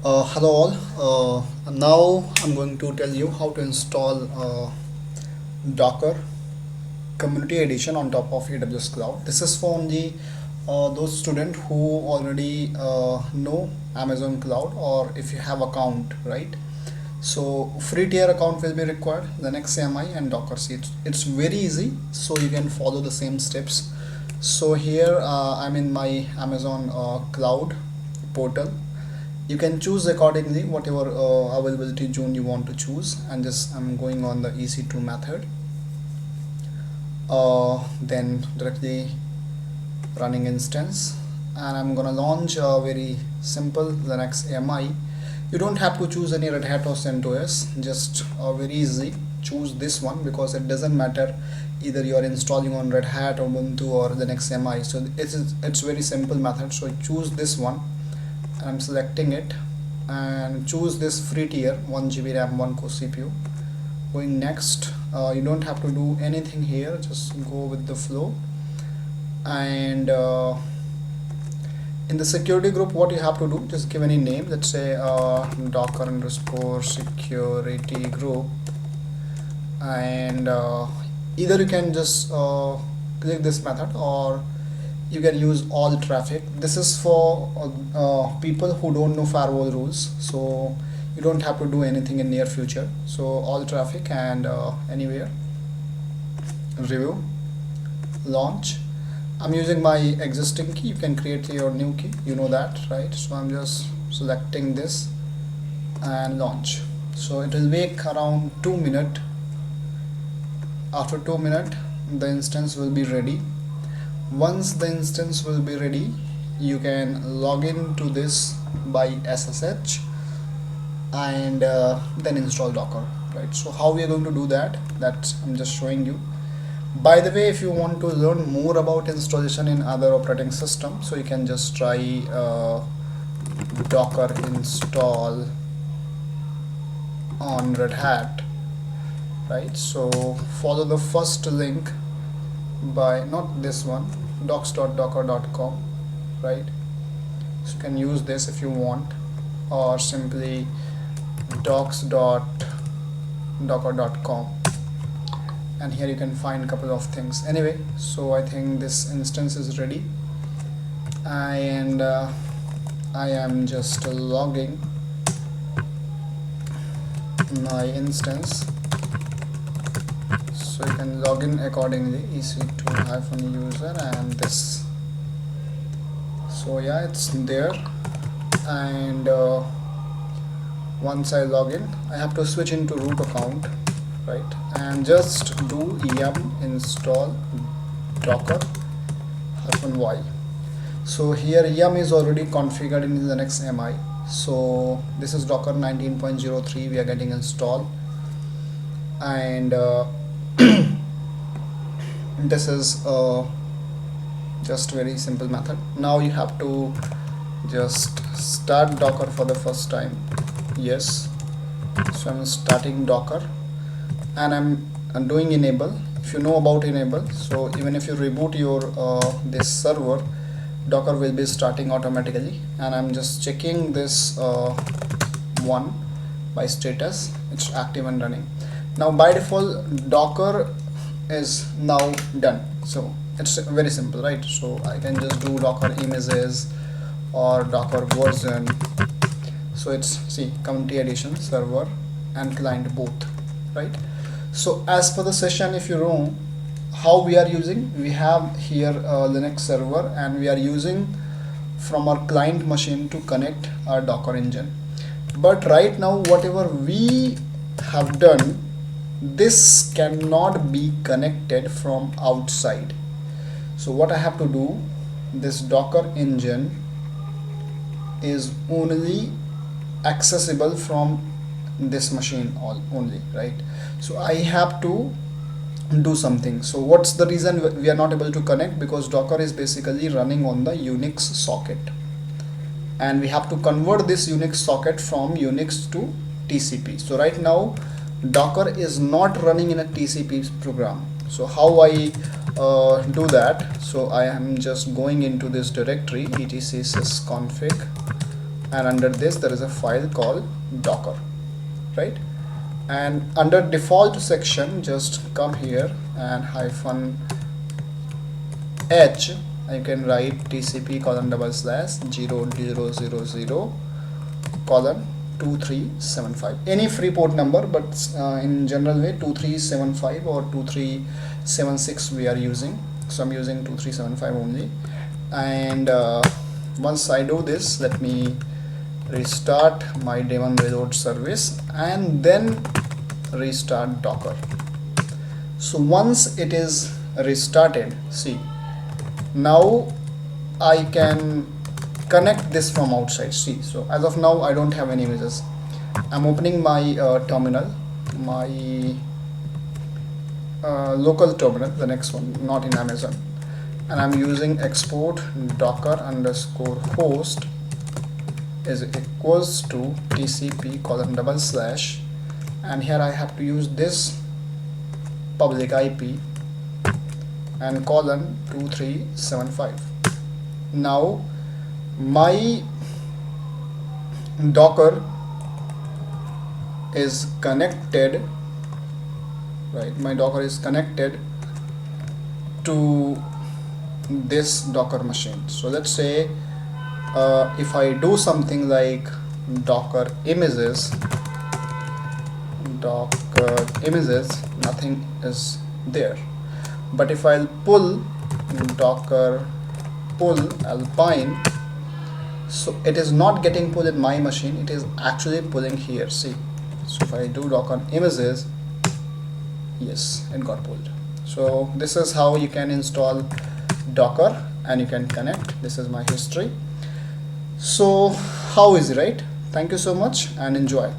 Hello all. Now I'm going to tell you how to install Docker Community Edition on top of AWS Cloud. This is for only those students who already know Amazon Cloud, or if you have account, right? So free tier account will be required, then XAMI and Docker C. It's very easy, so you can follow the same steps. So here I'm in my Amazon Cloud portal. You can choose accordingly whatever availability zone you want to choose, and just I'm going on the EC2 method, then directly running instance, and I'm gonna launch a very simple Linux AMI. You don't have to choose any Red Hat or CentOS, just very easy choose this one, because it doesn't matter either you are installing on Red Hat, Ubuntu or Linux AMI. So it's very simple method, so choose this one. I'm selecting it and choose this free tier, 1 GB RAM, 1 core CPU. Going next. You don't have to do anything here, just go with the flow. And in the security group, what you have to do, just give any name. Let's say docker underscore security group, and either you can just click this method, or you can use all traffic. This is for people who don't know firewall rules, so you don't have to do anything in near future. So all traffic, and anywhere, review, launch. I'm using my existing key. You can create your new key, you know that, right? So I'm just selecting this and launch. So it will take around 2 minutes. After 2 minutes the instance will be ready. Once the instance will be ready, you can log in to this by SSH, and then install Docker, right? So how we are going to do that, I'm just showing you. By the way, if you want to learn more about installation in other operating systems, so you can just try Docker install on Red Hat, right? So follow the first link, by not this one, docs.docker.com, right? So you can use this if you want, or simply docs.docker.com, and here you can find a couple of things. Anyway, so I think this instance is ready, and I am just logging my instance. So you can log in accordingly, ec2-user, and this. So yeah, it's there. And once I log in, I have to switch into root account, right? And just do yum install docker -y. So here yum is already configured in Linux AMI. So this is Docker 19.03 we are getting installed, and this is just very simple method. Now you have to just start Docker for the first time. Yes, so I'm starting Docker, and I'm doing enable. If you know about enable, so even if you reboot your this server, Docker will be starting automatically, and I'm just checking this one by status. It's active and running. Now by default Docker is now done, so it's very simple, right? So I can just do Docker images or Docker version. So it's, see, community edition, server and client both, right? So as for the session, if you know how we are using, we have here a Linux server, and we are using from our client machine to connect our Docker engine. But right now whatever we have done, this cannot be connected from outside. So what I have to do, this Docker engine is only accessible from this machine only, right? So I have to do something. So what's the reason we are not able to connect? Because Docker is basically running on the Unix socket, and we have to convert this Unix socket from Unix to TCP. So right now Docker is not running in a TCP program. So how I do that? So I am just going into this directory, etc sysconfig and under this there is a file called docker, right? And under default section, just come here and -h, and you can write TCP://0000:2375, any free port number, but in general way 2375 or 2376 we are using, so I'm using 2375 only. And once I do this, let me restart my daemon reload service and then restart Docker. So once it is restarted, see, now I can connect this from outside. See, so as of now I don't have any images. I'm opening my terminal, my local terminal, the next one, not in Amazon, and I'm using export docker_host is equals to TCP:// and here I have to use this public IP and :2375. Now my Docker is connected, right? My Docker is connected to this Docker machine. So let's say if I do something like docker images, nothing is there. But if I'll pull docker pull alpine, so it is not getting pulled in my machine, it is actually pulling here. See, so if I do docker images, yes, it got pulled. So this is how you can install Docker and you can connect. This is my history. So how easy, right? Thank you so much and enjoy.